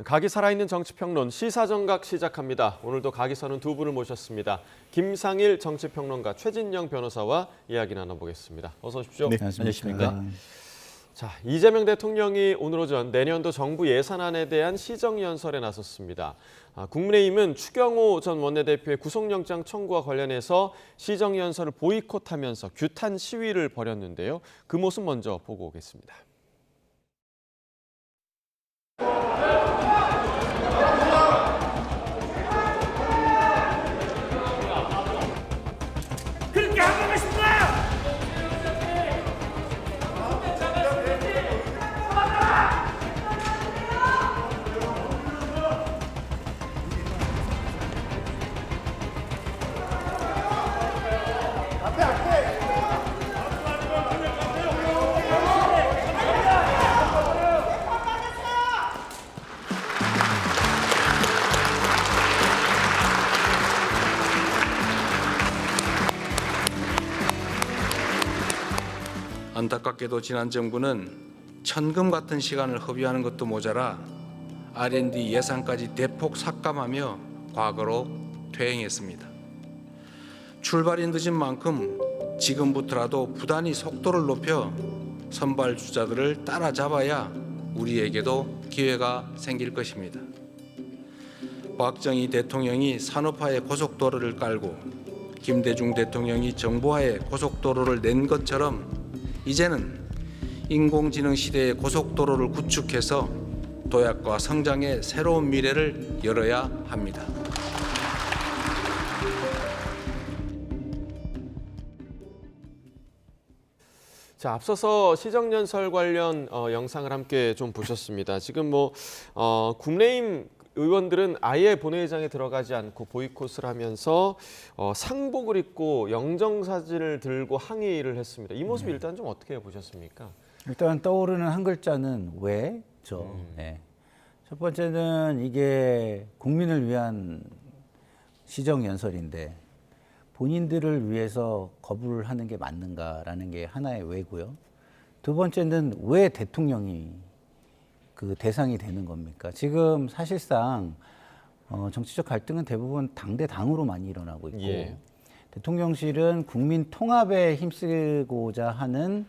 각이 살아있는 정치평론 시사정각 시작합니다. 오늘도 각이 서는 두 분을 모셨습니다. 김상일 정치평론가, 최진영 변호사와 이야기 나눠보겠습니다. 어서 오십시오. 네, 안녕하십니까. 자, 이재명 대통령이 오늘 오전 내년도 정부 예산안에 대한 시정연설에 나섰습니다. 국민의힘은 추경호 전 원내대표의 구속영장 청구와 관련해서 시정연설을 보이콧하면서 규탄 시위를 벌였는데요. 그 모습 먼저 보고 오겠습니다. 그렇게 하고 계십니까? 안타깝게도 지난 정부는 천금 같은 시간을 허비하는 것도 모자라 R&D 예산까지 대폭 삭감하며 과거로 퇴행했습니다. 출발이 늦은 만큼 지금부터라도 부단히 속도를 높여 선발주자들을 따라잡아야 우리에게도 기회가 생길 것입니다. 박정희 대통령이 산업화의 고속도로를 깔고 김대중 대통령이 정보화의 고속도로를 낸 것처럼 이제는 인공지능 시대의 고속도로를 구축해서 도약과 성장의 새로운 미래를 열어야 합니다. 자, 앞서서 시정연설 관련 영상을 함께 좀 보셨습니다. 지금 국민의힘 의원들은 아예 본회의장에 들어가지 않고 보이콧을 하면서 상복을 입고 영정사진을 들고 항의를 했습니다. 이 모습 일단 좀 어떻게 보셨습니까? 일단 떠오르는 한 글자는 왜죠. 네. 첫 번째는 이게 국민을 위한 시정연설인데 본인들을 위해서 거부를 하는 게 맞는가라는 게 하나의 왜고요. 두 번째는 왜 대통령이 그 대상이 되는 겁니까? 지금 사실상 정치적 갈등은 대부분 당대당으로 많이 일어나고 있고 대통령실은 국민 통합에 힘쓰고자 하는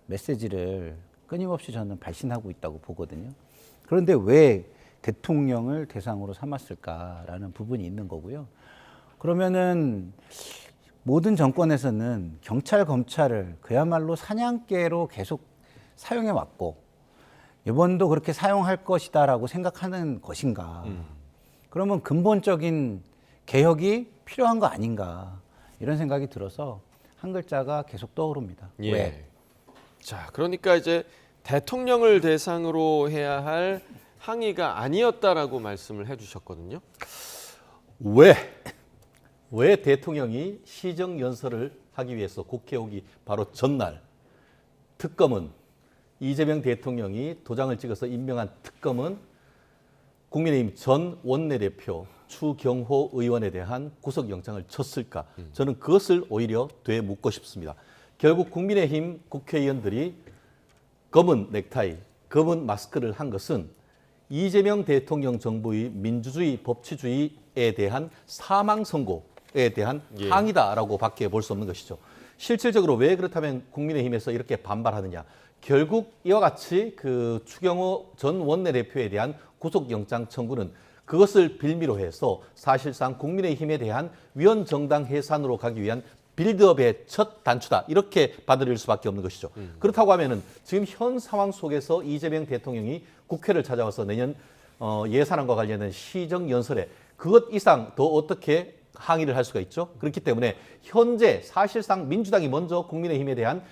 메시지를 끊임없이 저는 발신하고 있다고 보거든요. 그런데 왜 대통령을 대상으로 삼았을까라는 부분이 있는 거고요. 그러면은 모든 정권에서는 경찰, 검찰을 그야말로 사냥개로 계속 사용해 왔고 이번도 그렇게 사용할 것이다라고 생각하는 것인가. 그러면 근본적인 개혁이 필요한 거 아닌가. 이런 생각이 들어서 한 글자가 계속 떠오릅니다. 예. 왜? 자, 그러니까 이제 대통령을 대상으로 해야 할 항의가 아니었다라고 말씀을 해주셨거든요. 왜 대통령이 시정연설을 하기 위해서 국회 오기 바로 전날 특검은 이재명 대통령이 도장을 찍어서 임명한 특검은 국민의힘 전 원내대표 추경호 의원에 대한 구속영장을 쳤을까? 저는 그것을 오히려 되묻고 싶습니다. 결국 국민의힘 국회의원들이 검은 넥타이, 검은 마스크를 한 것은 이재명 대통령 정부의 민주주의, 법치주의에 대한 사망 선고에 대한 항의다라고 밖에 볼 수 없는 것이죠. 실질적으로 왜 그렇다면 국민의힘에서 이렇게 반발하느냐? 결국 이와 같이 그 추경호 전 원내대표에 대한 구속영장 청구는 그것을 빌미로 해서 사실상 국민의힘에 대한 위헌정당 해산으로 가기 위한 빌드업의 첫 단추다. 이렇게 받아들일 수밖에 없는 것이죠. 그렇다고 하면은 지금 현 상황 속에서 이재명 대통령이 국회를 찾아와서 내년 예산안과 관련된 시정연설에 그것 이상 더 어떻게 항의를 할 수가 있죠. 그렇기 때문에 현재 사실상 민주당이 먼저 국민의힘에 대한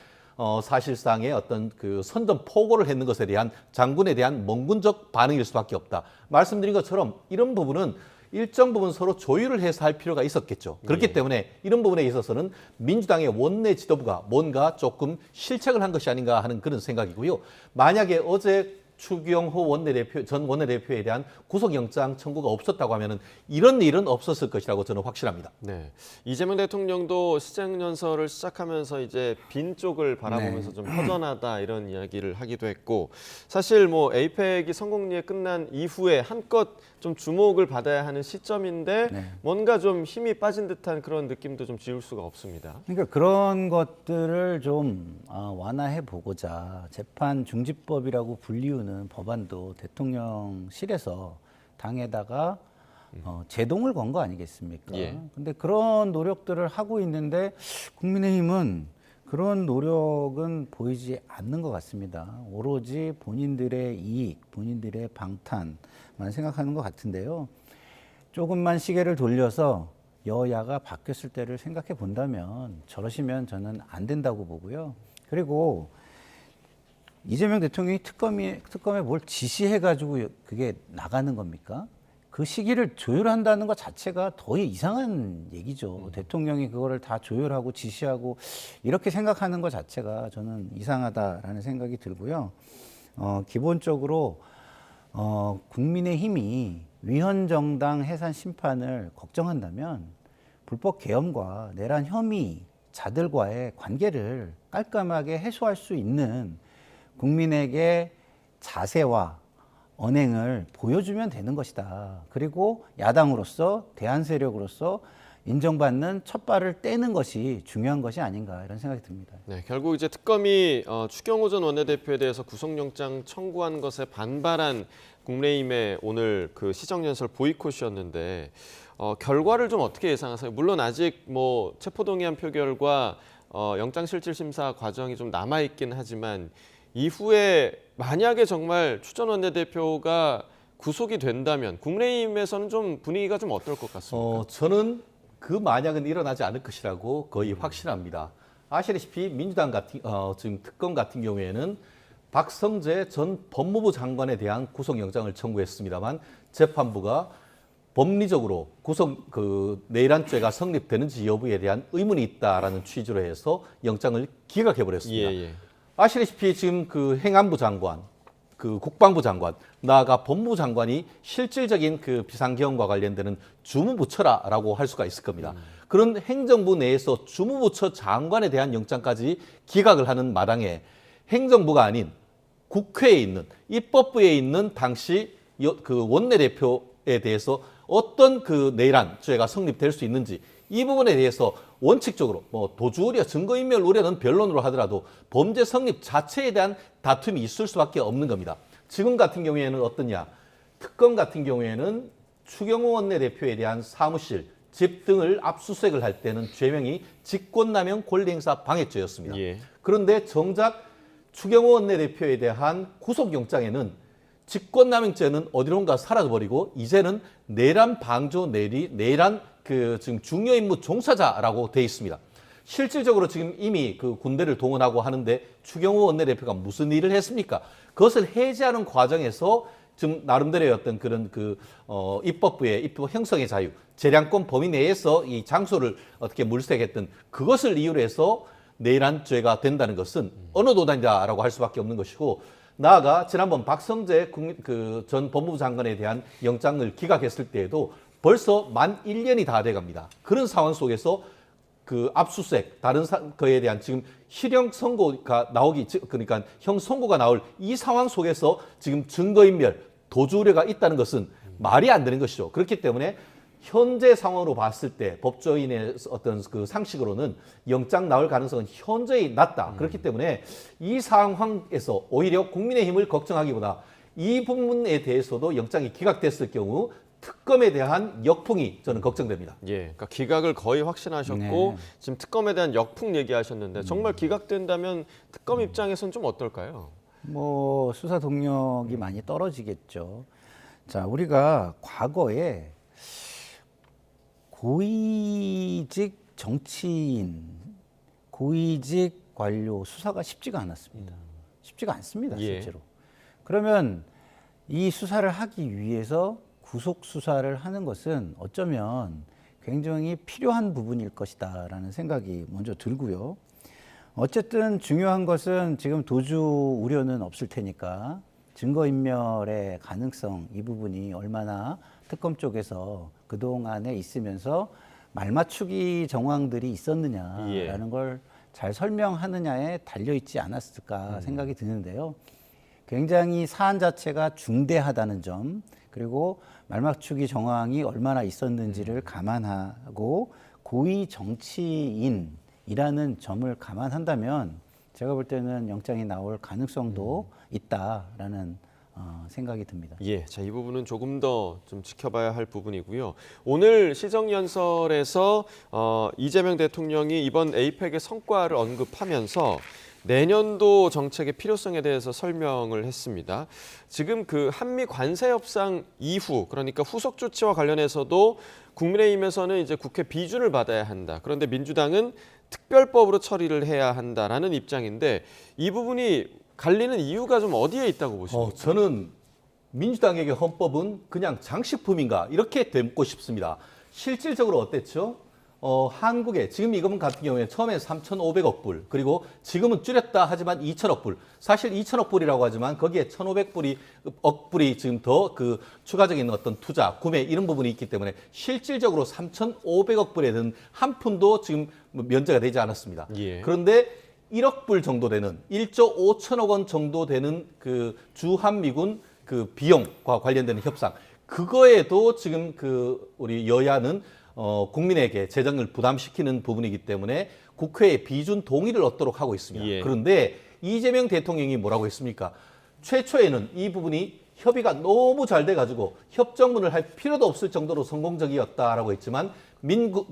사실상의 어떤 그 선전포고를 했는 것에 대한 장군에 대한 멍군적 반응일 수밖에 없다. 말씀드린 것처럼 이런 부분은 일정 부분 서로 조율을 해서 할 필요가 있었겠죠. 그렇기 때문에 이런 부분에 있어서는 민주당의 원내 지도부가 뭔가 조금 실책을 한 것이 아닌가 하는 그런 생각이고요. 만약에 어제 추경호 전 원내대표에 대한 구속영장 청구가 없었다고 하면은 이런 일은 없었을 것이라고 저는 확신합니다. 네. 이재명 대통령도 시정연설을 시작하면서 이제 빈 쪽을 바라보면서 네. 좀 허전하다 이런 이야기를 하기도 했고, 사실 뭐 에이펙이 성공리에 끝난 이후에 한껏 좀 주목을 받아야 하는 시점인데 네. 뭔가 좀 힘이 빠진 듯한 그런 느낌도 좀 지울 수가 없습니다. 그러니까 그런 것들을 좀 완화해 보고자 재판 중지법이라고 불리우는 법안도 대통령실에서 당에다가 제동을 건 거 아니겠습니까? 예. 근데 그런 노력들을 하고 있는데 국민의힘은 그런 노력은 보이지 않는 것 같습니다. 오로지 본인들의 이익, 본인들의 방탄만 생각하는 것 같은데요. 조금만 시계를 돌려서 여야가 바뀌었을 때를 생각해 본다면 저러시면 저는 안 된다고 보고요. 그리고 이재명 대통령이 특검에 뭘 지시해가지고 그게 나가는 겁니까? 그 시기를 조율한다는 것 자체가 더 이상한 얘기죠. 대통령이 그거를 다 조율하고 지시하고 이렇게 생각하는 것 자체가 저는 이상하다라는 생각이 들고요. 기본적으로 국민의힘이 위헌정당 해산 심판을 걱정한다면 불법 계엄과 내란 혐의자들과의 관계를 깔끔하게 해소할 수 있는 국민에게 자세와 언행을 보여주면 되는 것이다. 그리고 야당으로서 대안 세력으로서 인정받는 첫 발을 떼는 것이 중요한 것이 아닌가 이런 생각이 듭니다. 네, 결국 이제 특검이 추경호 전 원내대표에 대해서 구속영장 청구한 것에 반발한 국민의힘의 오늘 그 시정연설 보이콧이었는데 결과를 좀 어떻게 예상하세요? 물론 아직 뭐 체포동의안 표결과 영장실질심사 과정이 좀 남아 있긴 하지만 이후에 만약에 정말 추 전 원내대표가 구속이 된다면 국민의힘에서는 좀 분위기가 좀 어떨 것 같습니까? 저는 그 만약은 일어나지 않을 것이라고 거의 확신합니다. 아시다시피 민주당 지금 특검 같은 경우에는 박성재 전 법무부 장관에 대한 구속영장을 청구했습니다만 재판부가 법리적으로 내란죄가 성립되는지 여부에 대한 의문이 있다라는 취지로 해서 영장을 기각해버렸습니다. 예. 아시다시피 지금 그 행안부 장관, 그 국방부 장관, 나아가 법무부 장관이 실질적인 그 비상계엄과 관련되는 주무부처라고 할 수가 있을 겁니다. 그런 행정부 내에서 주무부처 장관에 대한 영장까지 기각을 하는 마당에 행정부가 아닌 국회에 있는 입법부에 있는 당시 그 원내대표에 대해서 어떤 그 내란죄가 성립될 수 있는지 이 부분에 대해서 원칙적으로 뭐 도주 우려, 증거인멸 우려는 변론으로 하더라도 범죄 성립 자체에 대한 다툼이 있을 수밖에 없는 겁니다. 지금 같은 경우에는 어떠냐? 특검 같은 경우에는 추경호 원내대표에 대한 사무실, 집 등을 압수수색을 할 때는 죄명이 직권남용 권리행사 방해죄였습니다. 예. 그런데 정작 추경호 원내대표에 대한 구속영장에는 직권남용죄는 어디론가 사라져버리고 이제는 내란 방조 내란 지금 중요임무 종사자라고 돼 있습니다. 실질적으로 지금 이미 그 군대를 동원하고 하는데 추경호 원내대표가 무슨 일을 했습니까? 그것을 해제하는 과정에서 지금 나름대로의 어떤 그런 입법부의 입법 형성의 자유, 재량권 범위 내에서 이 장소를 어떻게 물색했던 그것을 이유로 해서 내란죄가 된다는 것은 어느 도단이다라고 할 수밖에 없는 것이고 나아가 지난번 박성재 전 법무부 장관에 대한 영장을 기각했을 때에도 벌써 만 1년이 다 돼갑니다. 그런 상황 속에서 그 압수수색, 다른 거에 대한 지금 실형 선고가 그러니까 형 선고가 나올 이 상황 속에서 지금 증거인멸, 도주 우려가 있다는 것은 말이 안 되는 것이죠. 그렇기 때문에 현재 상황으로 봤을 때 법조인의 어떤 그 상식으로는 영장 나올 가능성은 현저히 낮다. 그렇기 때문에 이 상황에서 오히려 국민의힘을 걱정하기보다 이 부분에 대해서도 영장이 기각됐을 경우 특검에 대한 역풍이 저는 걱정됩니다. 예, 그러니까 기각을 거의 확신하셨고 네. 지금 특검에 대한 역풍 얘기하셨는데 정말 기각된다면 특검 입장에서는 좀 어떨까요? 뭐 수사 동력이 많이 떨어지겠죠. 자, 우리가 과거에 고위직 정치인, 고위직 관료 수사가 쉽지가 않았습니다. 쉽지가 않습니다, 예. 실제로. 그러면 이 수사를 하기 위해서 구속 수사를 하는 것은 어쩌면 굉장히 필요한 부분일 것이다라는 생각이 먼저 들고요. 어쨌든 중요한 것은 지금 도주 우려는 없을 테니까 증거인멸의 가능성 이 부분이 얼마나 특검 쪽에서 그동안에 있으면서 말맞추기 정황들이 있었느냐라는 걸 잘 설명하느냐에 달려있지 않았을까 생각이 드는데요. 굉장히 사안 자체가 중대하다는 점, 그리고 말맞추기 정황이 얼마나 있었는지를 감안하고 고위 정치인이라는 점을 감안한다면 제가 볼 때는 영장이 나올 가능성도 있다라는 생각이 듭니다. 예, 자, 이 부분은 조금 더 좀 지켜봐야 할 부분이고요. 오늘 시정연설에서 이재명 대통령이 이번 에이펙의 성과를 언급하면서 내년도 정책의 필요성에 대해서 설명을 했습니다. 지금 그 한미 관세 협상 이후, 그러니까 후속 조치와 관련해서도 국민의힘에서는 이제 국회 비준을 받아야 한다. 그런데 민주당은 특별법으로 처리를 해야 한다라는 입장인데 이 부분이 갈리는 이유가 좀 어디에 있다고 보십니까? 저는 민주당에게 헌법은 그냥 장식품인가 이렇게 묻고 싶습니다. 실질적으로 어땠죠? 한국에 지금 이금 같은 경우에 처음에 3,500억 불, 그리고 지금은 줄였다 하지만 2,000억 불. 사실 2,000억 불이라고 하지만 거기에 1,500불이 억 불이 지금 더 그 추가적인 어떤 투자, 구매 이런 부분이 있기 때문에 실질적으로 3,500억 불에 든 한 푼도 지금 면제가 되지 않았습니다. 예. 그런데 1억 불 정도 되는 1조 5천억 원 정도 되는 그 주한미군 그 비용과 관련되는 협상, 그거에도 지금 그 우리 여야는 국민에게 재정을 부담시키는 부분이기 때문에 국회의 비준 동의를 얻도록 하고 있습니다. 예. 그런데 이재명 대통령이 뭐라고 했습니까? 최초에는 이 부분이 협의가 너무 잘 돼가지고 협정문을 할 필요도 없을 정도로 성공적이었다라고 했지만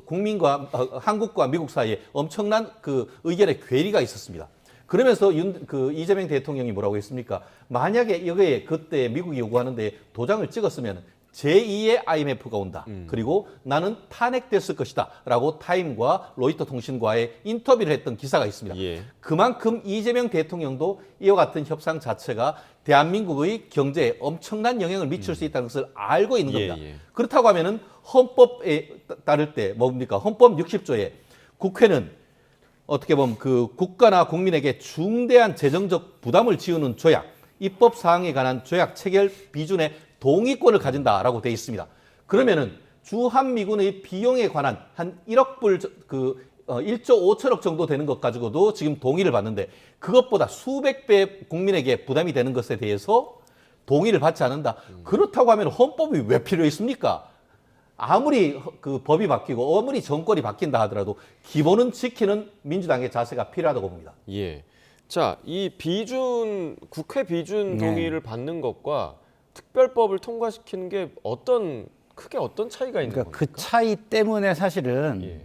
국민과 한국과 미국 사이에 엄청난 그 의견의 괴리가 있었습니다. 그러면서 이재명 대통령이 뭐라고 했습니까? 만약에 이거에 그때 미국이 요구하는데 도장을 찍었으면 제2의 IMF가 온다. 그리고 나는 탄핵됐을 것이다. 라고 타임과 로이터 통신과의 인터뷰를 했던 기사가 있습니다. 예. 그만큼 이재명 대통령도 이와 같은 협상 자체가 대한민국의 경제에 엄청난 영향을 미칠 수 있다는 것을 알고 있는 겁니다. 예. 그렇다고 하면은 헌법에 따를 때 뭡니까? 헌법 60조에 국회는 어떻게 보면 그 국가나 국민에게 중대한 재정적 부담을 지우는 조약, 입법 사항에 관한 조약 체결 비준의 동의권을 가진다라고 되어 있습니다. 그러면은 주한미군의 비용에 관한 한 1억 불, 1조 5천억 정도 되는 것 가지고도 지금 동의를 받는데 그것보다 수백 배 국민에게 부담이 되는 것에 대해서 동의를 받지 않는다. 그렇다고 하면 헌법이 왜 필요했습니까? 아무리 그 법이 바뀌고 아무리 정권이 바뀐다 하더라도 기본은 지키는 민주당의 자세가 필요하다고 봅니다. 예. 자, 이 비준 국회 비준 동의를 받는 것과 특별법을 통과시키는 게 크게 어떤 차이가 있는 그러니까 겁니까? 그 차이 때문에 사실은 예.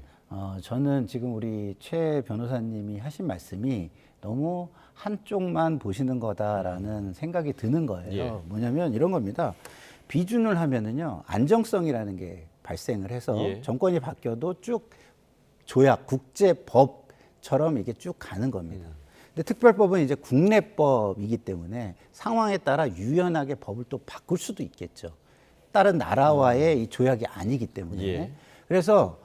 저는 지금 우리 최 변호사님이 하신 말씀이 너무 한쪽만 보시는 거다라는 생각이 드는 거예요. 예. 뭐냐면 이런 겁니다. 비준을 하면은요, 안정성이라는 게 발생을 해서 예. 정권이 바뀌어도 쭉 조약, 국제법처럼 이게 쭉 가는 겁니다. 근데 특별법은 이제 국내법이기 때문에 상황에 따라 유연하게 법을 또 바꿀 수도 있겠죠. 다른 나라와의 이 조약이 아니기 때문에. 예. 그래서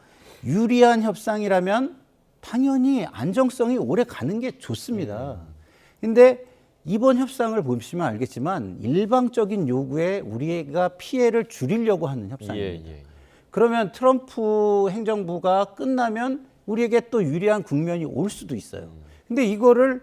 유리한 협상이라면 당연히 안정성이 오래 가는 게 좋습니다. 근데 이번 협상을 보시면 알겠지만 일방적인 요구에 우리가 피해를 줄이려고 하는 협상입니다. 예. 그러면 트럼프 행정부가 끝나면 우리에게 또 유리한 국면이 올 수도 있어요. 근데 이거를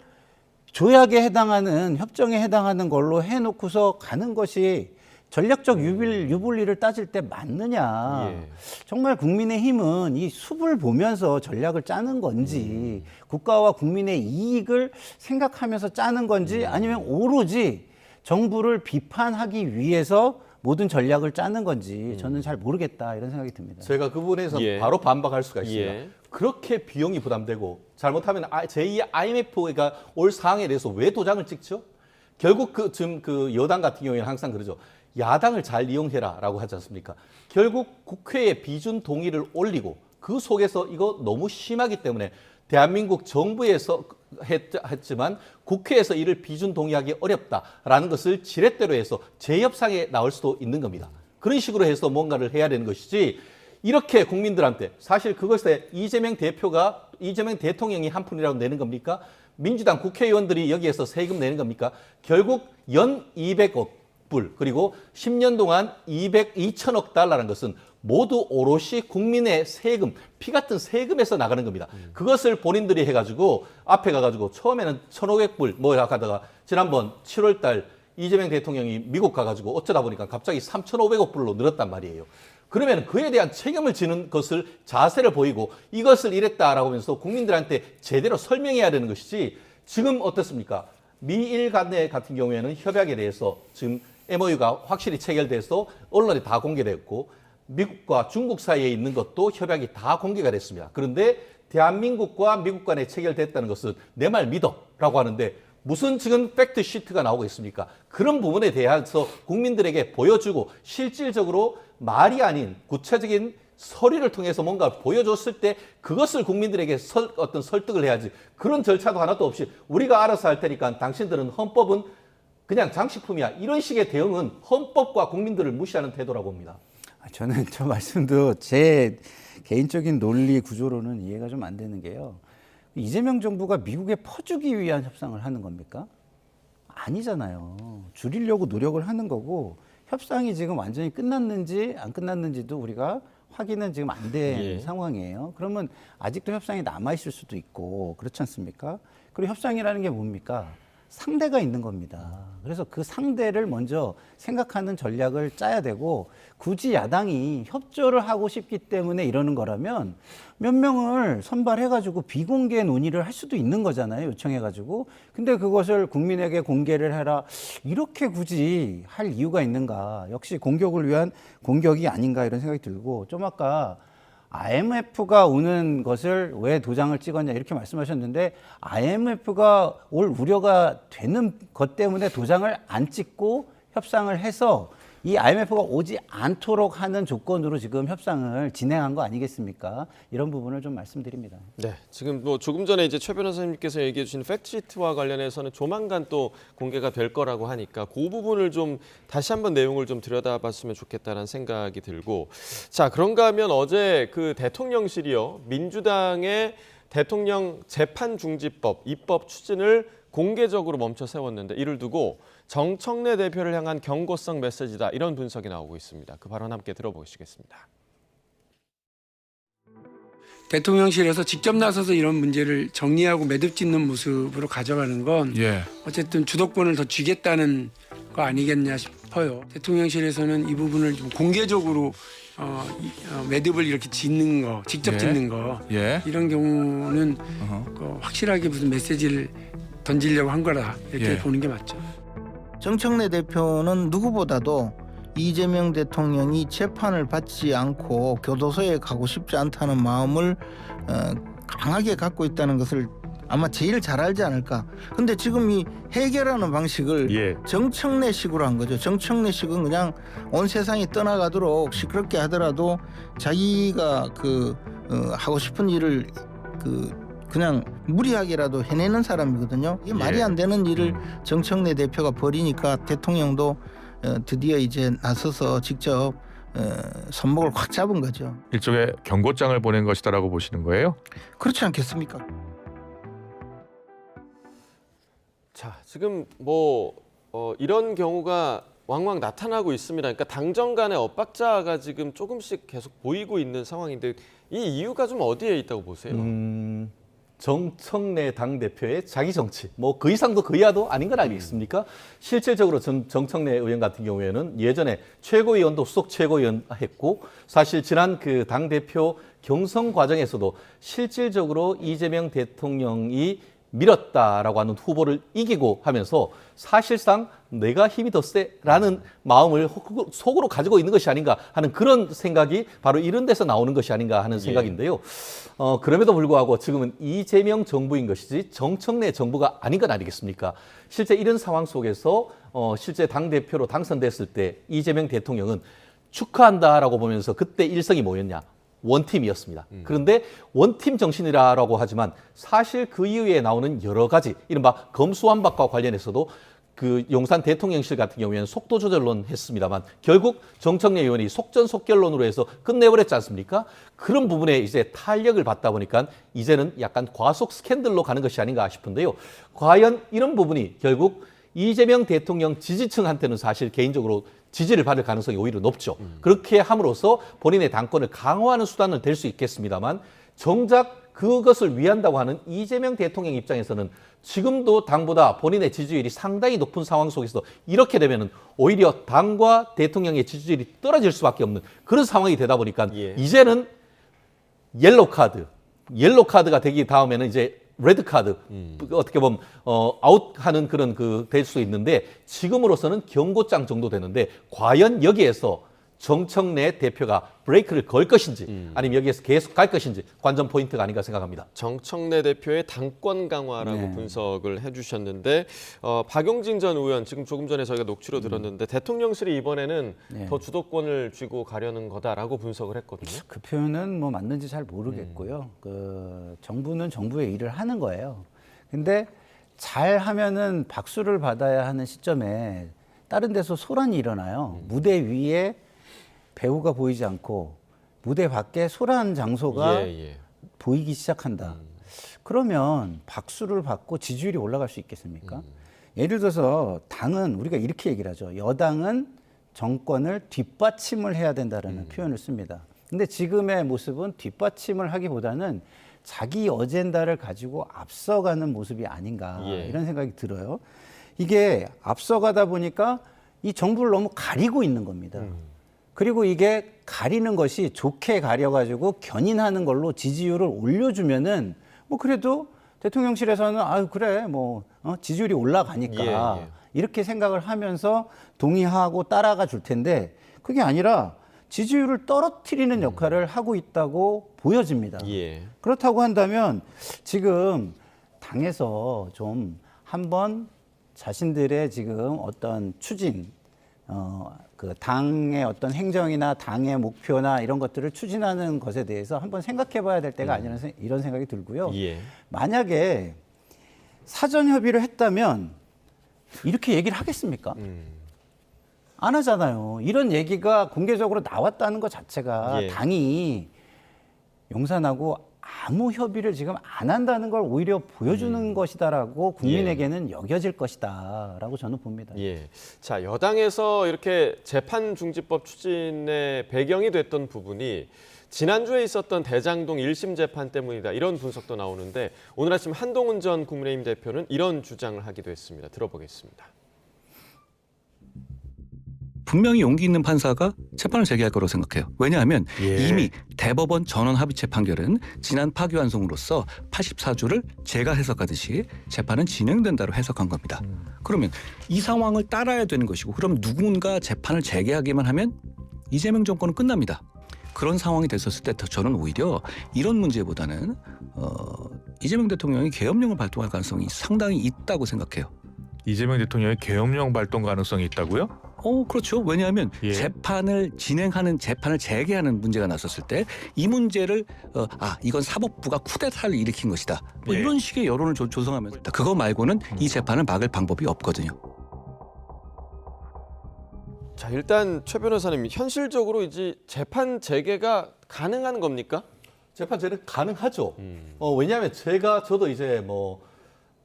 조약에 해당하는, 협정에 해당하는 걸로 해놓고서 가는 것이 전략적 유불리를 따질 때 맞느냐. 예. 정말 국민의힘은 이 숲을 보면서 전략을 짜는 건지, 국가와 국민의 이익을 생각하면서 짜는 건지, 아니면 오로지 정부를 비판하기 위해서 모든 전략을 짜는 건지 저는 잘 모르겠다 이런 생각이 듭니다. 제가 그 부분에서 예. 바로 반박할 수가 있습니다. 예. 그렇게 비용이 부담되고 잘못하면 제2의 IMF가 올 사항에 대해서 왜 도장을 찍죠? 결국 지금 여당 같은 경우에는 항상 그러죠. 야당을 잘 이용해라라고 하지 않습니까? 결국 국회에 비준 동의를 올리고 그 속에서 이거 너무 심하기 때문에 대한민국 정부에서 했지만 국회에서 이를 비준 동의하기 어렵다라는 것을 지렛대로 해서 재협상에 나올 수도 있는 겁니다. 그런 식으로 해서 뭔가를 해야 되는 것이지, 이렇게 국민들한테 사실 그것에 이재명 대통령이 한 푼이라고 내는 겁니까? 민주당 국회의원들이 여기에서 세금 내는 겁니까? 결국 연 200억 불 그리고 10년 동안 200억 달러라는 것은 모두 오롯이 국민의 세금, 피 같은 세금에서 나가는 겁니다. 그것을 본인들이 해가지고 앞에 가가지고 처음에는 1,500불 뭐 하다가 지난번 7월 달 이재명 대통령이 미국 가가지고 어쩌다 보니까 갑자기 3,500억 불로 늘었단 말이에요. 그러면 그에 대한 책임을 지는 것을 자세를 보이고 이것을 이랬다라고 하면서 국민들한테 제대로 설명해야 되는 것이지 지금 어떻습니까? 미일 간의 같은 경우에는 협약에 대해서 지금 MOU가 확실히 체결돼서 언론에 다 공개됐고 미국과 중국 사이에 있는 것도 협약이 다 공개가 됐습니다. 그런데 대한민국과 미국 간에 체결됐다는 것은 내 말 믿어라고 하는데 무슨 지금 팩트 시트가 나오고 있습니까? 그런 부분에 대해서 국민들에게 보여주고 실질적으로 말이 아닌 구체적인 서류를 통해서 뭔가 보여줬을 때 그것을 국민들에게 어떤 설득을 해야지 그런 절차도 하나도 없이 우리가 알아서 할 테니까 당신들은 헌법은 그냥 장식품이야. 이런 식의 대응은 헌법과 국민들을 무시하는 태도라고 봅니다. 저는 저 말씀도 제 개인적인 논리 구조로는 이해가 좀 안 되는 게요. 이재명 정부가 미국에 퍼주기 위한 협상을 하는 겁니까? 아니잖아요. 줄이려고 노력을 하는 거고 협상이 지금 완전히 끝났는지 안 끝났는지도 우리가 확인은 지금 안 된 상황이에요. 그러면 아직도 협상이 남아있을 수도 있고 그렇지 않습니까? 그리고 협상이라는 게 뭡니까? 상대가 있는 겁니다. 그래서 그 상대를 먼저 생각하는 전략을 짜야 되고 굳이 야당이 협조를 하고 싶기 때문에 이러는 거라면 몇 명을 선발해가지고 비공개 논의를 할 수도 있는 거잖아요. 요청해가지고. 근데 그것을 국민에게 공개를 해라. 이렇게 굳이 할 이유가 있는가. 역시 공격을 위한 공격이 아닌가 이런 생각이 들고 좀 아까 IMF가 오는 것을 왜 도장을 찍었냐 이렇게 말씀하셨는데 IMF가 올 우려가 되는 것 때문에 도장을 안 찍고 협상을 해서 이 IMF가 오지 않도록 하는 조건으로 지금 협상을 진행한 거 아니겠습니까? 이런 부분을 좀 말씀드립니다. 네, 지금 뭐 조금 전에 이제 최 변호사님께서 얘기해 주신 팩트시트와 관련해서는 조만간 또 공개가 될 거라고 하니까 그 부분을 좀 다시 한번 내용을 좀 들여다봤으면 좋겠다는 생각이 들고, 자 그런가 하면 어제 그 대통령실이요 민주당의 대통령 재판중지법 입법 추진을 공개적으로 멈춰 세웠는데 이를 두고 정청래 대표를 향한 경고성 메시지다 이런 분석이 나오고 있습니다. 그 발언 함께 들어보시겠습니다. 대통령실에서 직접 나서서 이런 문제를 정리하고 매듭짓는 모습으로 가져가는 건 어쨌든 주도권을 더 쥐겠다는 거 아니겠냐 싶어요. 대통령실에서는 이 부분을 좀 공개적으로 매듭을 이렇게 짓는 거, 직접 짓는 거 이런 경우는 확실하게 무슨 메시지를 던지려고 한 거라 이렇게 보는 게 맞죠. 정청래 대표는 누구보다도 이재명 대통령이 재판을 받지 않고 교도소에 가고 싶지 않다는 마음을 강하게 갖고 있다는 것을 아마 제일 잘 알지 않을까. 근데 지금 이 해결하는 방식을 정청래식으로 한 거죠. 정청래식은 그냥 온 세상이 떠나가도록 시끄럽게 하더라도 자기가 하고 싶은 일을 그냥 무리하게라도 해내는 사람이거든요. 이게 말이 안 되는 일을 정청래 대표가 벌이니까 대통령도 드디어 이제 나서서 직접 손목을 확 잡은 거죠. 일종의 경고장을 보낸 것이다라고 보시는 거예요? 그렇지 않겠습니까? 자, 지금 뭐 이런 경우가 왕왕 나타나고 있습니다. 그러니까 당정 간의 엇박자가 지금 조금씩 계속 보이고 있는 상황인데 이 이유가 좀 어디에 있다고 보세요? 정청래 당대표의 자기 정치, 뭐 그 이상도 그 이하도 아닌 건 아니겠습니까? 실질적으로 정청래 의원 같은 경우에는 예전에 최고위원도 수석 최고위원 했고 사실 지난 그 당대표 경선 과정에서도 실질적으로 이재명 대통령이 밀었다라고 하는 후보를 이기고 하면서 사실상 내가 힘이 더 세라는 마음을 속으로 가지고 있는 것이 아닌가 하는 그런 생각이 바로 이런 데서 나오는 것이 아닌가 하는 생각인데요. 그럼에도 불구하고 지금은 이재명 정부인 것이지 정청래 정부가 아닌 건 아니겠습니까? 실제 이런 상황 속에서 실제 당대표로 당선됐을 때 이재명 대통령은 축하한다라고 보면서 그때 일성이 뭐였냐? 원팀이었습니다. 그런데 원팀 정신이라고 하지만 사실 그 이후에 나오는 여러 가지 이른바 검수완박과 관련해서도 그 용산 대통령실 같은 경우에는 속도 조절론 했습니다만 결국 정청래 의원이 속전속결론으로 해서 끝내버렸지 않습니까? 그런 부분에 이제 탄력을 받다 보니까 이제는 약간 과속 스캔들로 가는 것이 아닌가 싶은데요. 과연 이런 부분이 결국 이재명 대통령 지지층한테는 사실 개인적으로 지지를 받을 가능성이 오히려 높죠. 그렇게 함으로써 본인의 당권을 강화하는 수단은 될 수 있겠습니다만 정작 그것을 위한다고 하는 이재명 대통령 입장에서는 지금도 당보다 본인의 지지율이 상당히 높은 상황 속에서 이렇게 되면은 오히려 당과 대통령의 지지율이 떨어질 수밖에 없는 그런 상황이 되다 보니까 예. 이제는 옐로우 카드가 되기 다음에는 이제 레드 카드 어떻게 보면 아웃하는 그런 그 될 수 있는데 지금으로서는 경고장 정도 되는데 과연 여기에서 정청래 대표가 브레이크를 걸 것인지 아니면 여기에서 계속 갈 것인지 관전 포인트가 아닌가 생각합니다. 정청래 대표의 당권 강화라고 네. 분석을 해주셨는데 박용진 전 의원 지금 조금 전에 저희가 녹취로 들었는데 대통령실이 이번에는 네. 더 주도권을 쥐고 가려는 거다라고 분석을 했거든요. 그 표현은 뭐 맞는지 잘 모르겠고요. 그 정부는 정부의 일을 하는 거예요. 근데 잘 하면은 박수를 받아야 하는 시점에 다른 데서 소란이 일어나요. 무대 위에 배우가 보이지 않고 무대 밖에 소란 장소가 예. 보이기 시작한다. 그러면 박수를 받고 지지율이 올라갈 수 있겠습니까? 예를 들어서 당은 우리가 이렇게 얘기를 하죠. 여당은 정권을 뒷받침을 해야 된다는 표현을 씁니다. 근데 지금의 모습은 뒷받침을 하기보다는 자기 어젠다를 가지고 앞서가는 모습이 아닌가 예. 이런 생각이 들어요. 이게 앞서가다 보니까 이 정부를 너무 가리고 있는 겁니다. 그리고 이게 가리는 것이 좋게 가려가지고 견인하는 걸로 지지율을 올려주면은 뭐 그래도 대통령실에서는 아유 그래 뭐 지지율이 올라가니까 예. 이렇게 생각을 하면서 동의하고 따라가 줄 텐데 그게 아니라 지지율을 떨어뜨리는 역할을 하고 있다고 보여집니다. 예. 그렇다고 한다면 지금 당에서 좀 한번 자신들의 지금 어떤 추진, 그 당의 어떤 행정이나 당의 목표나 이런 것들을 추진하는 것에 대해서 한번 생각해 봐야 될 때가 아니라 이런 생각이 들고요. 예. 만약에 사전 협의를 했다면 이렇게 얘기를 하겠습니까? 안 하잖아요. 이런 얘기가 공개적으로 나왔다는 것 자체가 예. 당이 용산하고 아무 협의를 지금 안 한다는 걸 오히려 보여주는 것이다라고 국민에게는 여겨질 것이다라고 저는 봅니다. 예. 자, 여당에서 이렇게 재판중지법 추진의 배경이 됐던 부분이 지난주에 있었던 대장동 1심 재판 때문이다. 이런 분석도 나오는데 오늘 아침 한동훈 전 국민의힘 대표는 이런 주장을 하기도 했습니다. 들어보겠습니다. 분명히 용기 있는 판사가 재판을 재개할 거라고 생각해요. 왜냐하면 이미 대법원 전원 합의체 판결은 지난 파기환송으로서 84조를 제가 해석하듯이 재판은 진행된다로 해석한 겁니다. 그러면 이 상황을 따라야 되는 것이고 그럼 누군가 재판을 재개하기만 하면 이재명 정권은 끝납니다. 그런 상황이 됐었을 때 저는 오히려 이런 문제보다는 이재명 대통령이 계엄령을 발동할 가능성이 상당히 있다고 생각해요. 이재명 대통령의 계엄령 발동 가능성이 있다고요? 그렇죠. 왜냐하면 예. 재판을 재개하는 문제가 났었을 때 이 문제를 이건 사법부가 쿠데타를 일으킨 것이다. 뭐 예. 이런 식의 여론을 조성하면서 그거 말고는 이 재판을 막을 방법이 없거든요. 자, 일단 최 변호사님, 현실적으로 이제 재판 재개가 가능한 겁니까? 재판 재는 가능하죠. 왜냐하면 저도 이제 뭐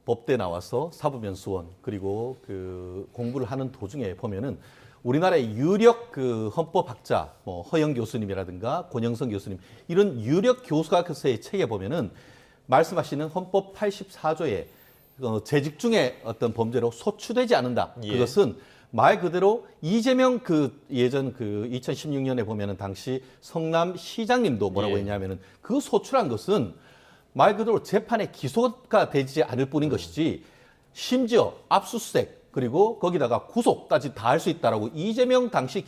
법대 나와서 사법연수원 그리고 그 공부를 하는 도중에 보면은 우리나라의 유력 그 헌법학자 뭐 허영 교수님이라든가 권영선 교수님 이런 유력 교수가서의 책에 보면은 말씀하시는 헌법 84조에 재직 중에 어떤 범죄로 소추되지 않는다. 예. 그것은 말 그대로 이재명 예전 2016년에 보면은 당시 성남시장님도 뭐라고 예. 했냐면은 그 소추란 것은 말 그대로 재판에 기소가 되지 않을 뿐인 것이지 심지어 압수수색 그리고 거기다가 구속까지 다 할 수 있다라고 이재명 당시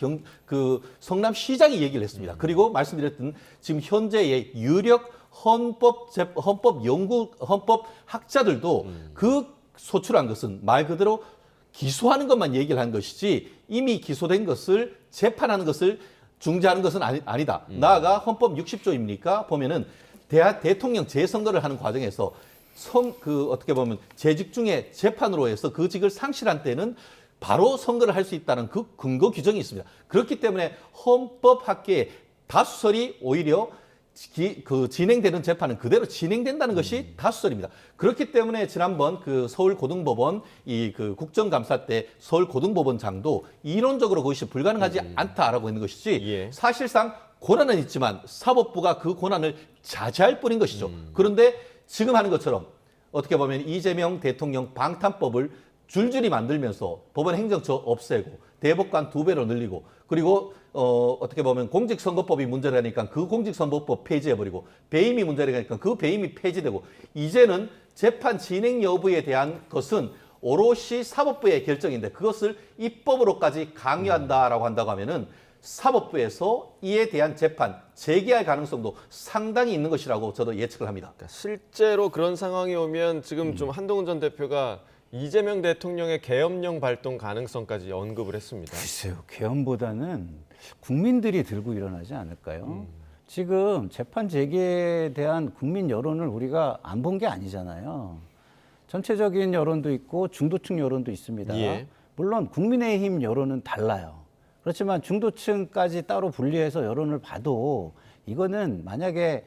성남시장이 얘기를 했습니다. 그리고 말씀드렸던 지금 현재의 유력 헌법학자들도 그 소출한 것은 말 그대로 기소하는 것만 얘기를 한 것이지 이미 기소된 것을 재판하는 것을 중재하는 것은 아니다. 나아가 헌법 60조입니까? 보면은 대통령 재선거를 하는 과정에서 어떻게 보면 재직 중에 재판으로 해서 그 직을 상실한 때는 바로 선거를 할 수 있다는 그 근거 규정이 있습니다. 그렇기 때문에 헌법학계의 다수설이 오히려 진행되는 재판은 그대로 진행된다는 것이 다수설입니다. 그렇기 때문에 지난번 그 서울고등법원 그 국정감사 때 서울고등법원장도 이론적으로 그것이 불가능하지 않다라고 했는 것이지 예. 사실상 권한은 있지만 사법부가 그 권한을 자제할 뿐인 것이죠. 그런데 지금 하는 것처럼 어떻게 보면 이재명 대통령 방탄법을 줄줄이 만들면서 법원 행정처 없애고 대법관 2배로 늘리고 그리고 어떻게 보면 공직선거법이 문제라니까 그 공직선거법 폐지해버리고 배임이 문제라니까 그 배임이 폐지되고 이제는 재판 진행 여부에 대한 것은 오롯이 사법부의 결정인데 그것을 입법으로까지 강요한다라고 한다고 하면은 사법부에서 이에 대한 재판 재개할 가능성도 상당히 있는 것이라고 저도 예측을 합니다. 그러니까 실제로 그런 상황이 오면 지금 좀 한동훈 전 대표가 이재명 대통령의 계엄령 발동 가능성까지 언급을 했습니다. 글쎄요. 계엄보다는 국민들이 들고 일어나지 않을까요? 지금 재판 재개에 대한 국민 여론을 우리가 안 본 게 아니잖아요. 전체적인 여론도 있고 중도층 여론도 있습니다. 예. 물론 국민의힘 여론은 달라요. 그렇지만 중도층까지 따로 분리해서 여론을 봐도 이거는 만약에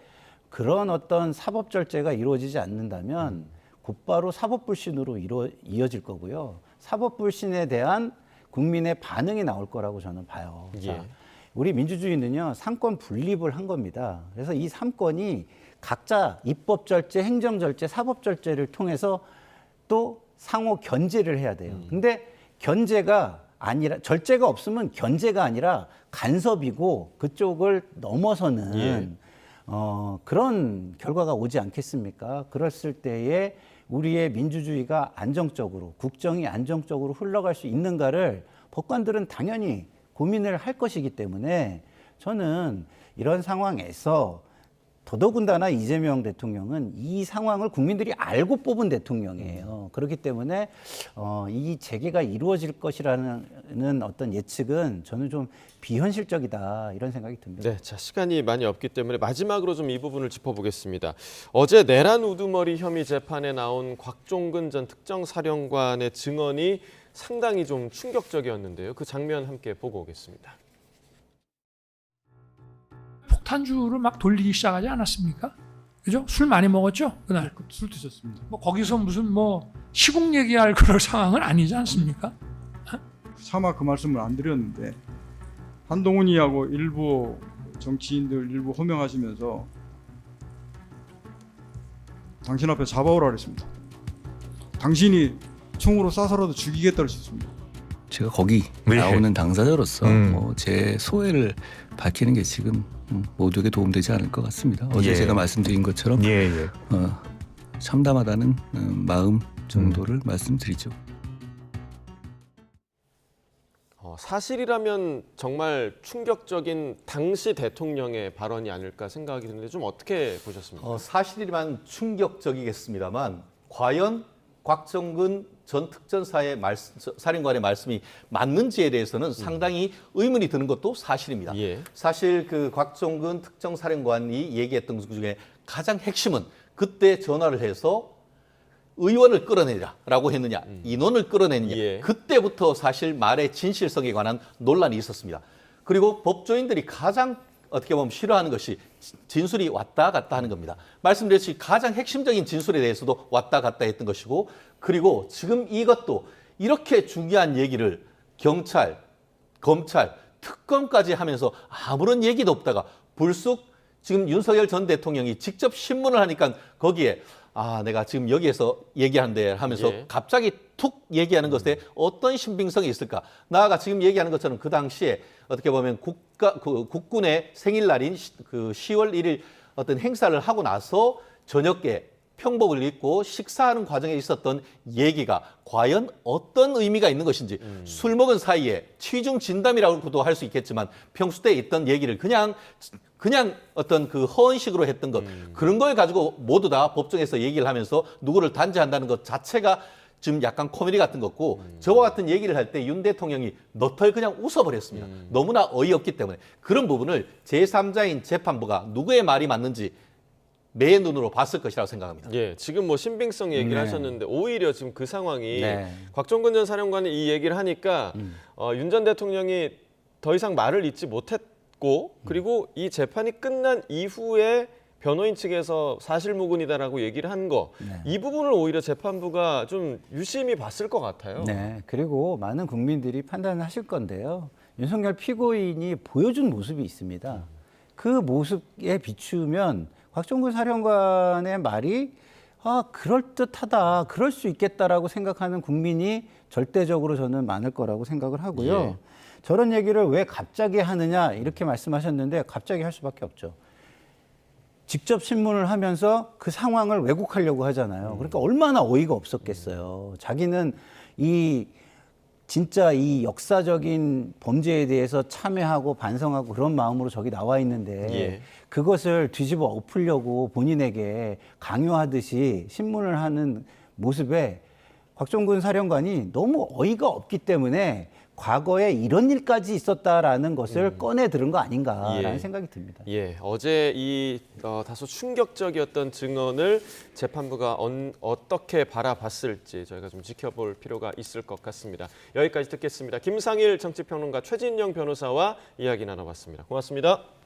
그런 어떤 사법 절제가 이루어지지 않는다면 곧바로 사법 불신으로 이어질 거고요. 사법 불신에 대한 국민의 반응이 나올 거라고 저는 봐요. 예. 자, 우리 민주주의는요, 삼권 분립을 한 겁니다. 그래서 이 삼권이 각자 입법 절제, 행정 절제, 사법 절제를 통해서 또 상호 견제를 해야 돼요. 근데 견제가 아니라, 절제가 없으면 견제가 아니라 간섭이고 그쪽을 넘어서는 예. 그런 결과가 오지 않겠습니까? 그랬을 때에 우리의 민주주의가 안정적으로, 국정이 안정적으로 흘러갈 수 있는가를 법관들은 당연히 고민을 할 것이기 때문에 저는 이런 상황에서 더더군다나 이재명 대통령은 이 상황을 국민들이 알고 뽑은 대통령이에요. 그렇기 때문에 이 재개가 이루어질 것이라는 어떤 예측은 저는 좀 비현실적이다 이런 생각이 듭니다. 네, 자 시간이 많이 없기 때문에 마지막으로 좀 이 부분을 짚어보겠습니다. 어제 내란 우두머리 혐의 재판에 나온 곽종근 전 특정사령관의 증언이 상당히 좀 충격적이었는데요. 그 장면 함께 보고 오겠습니다. 폭탄주를 막 돌리기 시작하지 않았습니까? 그죠? 술 많이 먹었죠? 그날. 술 드셨습니다. 뭐 거기서 무슨 뭐 시국 얘기할 그럴 상황은 아니지 않습니까? 차마 그 말씀을 안 드렸는데 한동훈이하고 일부 정치인들 일부 호명하시면서 당신 앞에 잡아오라 그랬습니다. 당신이 총으로 쏴서라도 죽이겠다고 했습니다. 제가 거기 네. 나오는 당사자로서 제 소회를 밝히는 게 지금 모두에게 도움되지 않을 것 같습니다. 어제 예. 제가 말씀드린 것처럼 예. 참담하다는 마음 정도를 말씀드리죠. 사실이라면 정말 충격적인 당시 대통령의 발언이 아닐까 생각이 드는데 좀 어떻게 보셨습니까? 사실이지만 충격적이겠습니다만 과연 곽종근 전 특전사령관의 말씀이 맞는지에 대해서는 상당히 의문이 드는 것도 사실입니다. 예. 사실 그 곽종근 특정사령관이 얘기했던 것 중에 가장 핵심은 그때 전화를 해서 의원을 끌어내라라고 했느냐, 인원을 끌어내느냐. 예. 그때부터 사실 말의 진실성에 관한 논란이 있었습니다. 그리고 법조인들이 가장 어떻게 보면 싫어하는 것이 진술이 왔다 갔다 하는 겁니다. 말씀드렸듯이 가장 핵심적인 진술에 대해서도 왔다 갔다 했던 것이고, 그리고 지금 이것도 이렇게 중요한 얘기를 경찰, 검찰, 특검까지 하면서 아무런 얘기도 없다가 불쑥 지금 윤석열 전 대통령이 직접 신문을 하니까 거기에 내가 지금 여기에서 얘기하는데 하면서 예. 갑자기 툭 얘기하는 것에 어떤 신빙성이 있을까? 나아가 지금 얘기하는 것처럼 그 당시에 어떻게 보면 국군의 생일날인 그 10월 1일 어떤 행사를 하고 나서 저녁에 평복을 입고 식사하는 과정에 있었던 얘기가 과연 어떤 의미가 있는 것인지 술 먹은 사이에 취중 진담이라고도 할 수 있겠지만 평소 때 있던 얘기를 그냥 어떤 그 허언식으로 했던 것 그런 걸 가지고 모두 다 법정에서 얘기를 하면서 누구를 단죄한다는 것 자체가 지금 약간 코미디 같은 거고 저와 같은 얘기를 할 때 윤 대통령이 너털 그냥 웃어버렸습니다. 너무나 어이없기 때문에 그런 부분을 제3자인 재판부가 누구의 말이 맞는지 매의 눈으로 봤을 것이라고 생각합니다. 예, 지금 뭐 신빙성 얘기를 네. 하셨는데 오히려 지금 그 상황이 네. 곽종근 전 사령관이 이 얘기를 하니까 윤 전 대통령이 더 이상 말을 잇지 못했고 그리고 이 재판이 끝난 이후에 변호인 측에서 사실무근이다라고 얘기를 한 거, 이 부분을 오히려 재판부가 좀 유심히 봤을 것 같아요. 네. 그리고 많은 국민들이 판단을 하실 건데요. 윤석열 피고인이 보여준 모습이 있습니다. 그 모습에 비추면 곽종근 사령관의 말이 그럴듯하다, 그럴 수 있겠다라고 생각하는 국민이 절대적으로 저는 많을 거라고 생각을 하고요. 예. 저런 얘기를 왜 갑자기 하느냐 이렇게 말씀하셨는데 갑자기 할 수밖에 없죠. 직접 신문을 하면서 그 상황을 왜곡하려고 하잖아요. 그러니까 얼마나 어이가 없었겠어요. 자기는 진짜 이 역사적인 범죄에 대해서 참회하고 반성하고 그런 마음으로 저기 나와 있는데 예. 그것을 뒤집어 엎으려고 본인에게 강요하듯이 신문을 하는 모습에 곽종근 사령관이 너무 어이가 없기 때문에 과거에 이런 일까지 있었다라는 것을 꺼내 들은 거 아닌가라는 예. 생각이 듭니다. 예, 어제 이 다소 충격적이었던 증언을 재판부가 어떻게 바라봤을지 저희가 좀 지켜볼 필요가 있을 것 같습니다. 여기까지 듣겠습니다. 김상일 정치평론가, 최진영 변호사와 이야기 나눠봤습니다. 고맙습니다.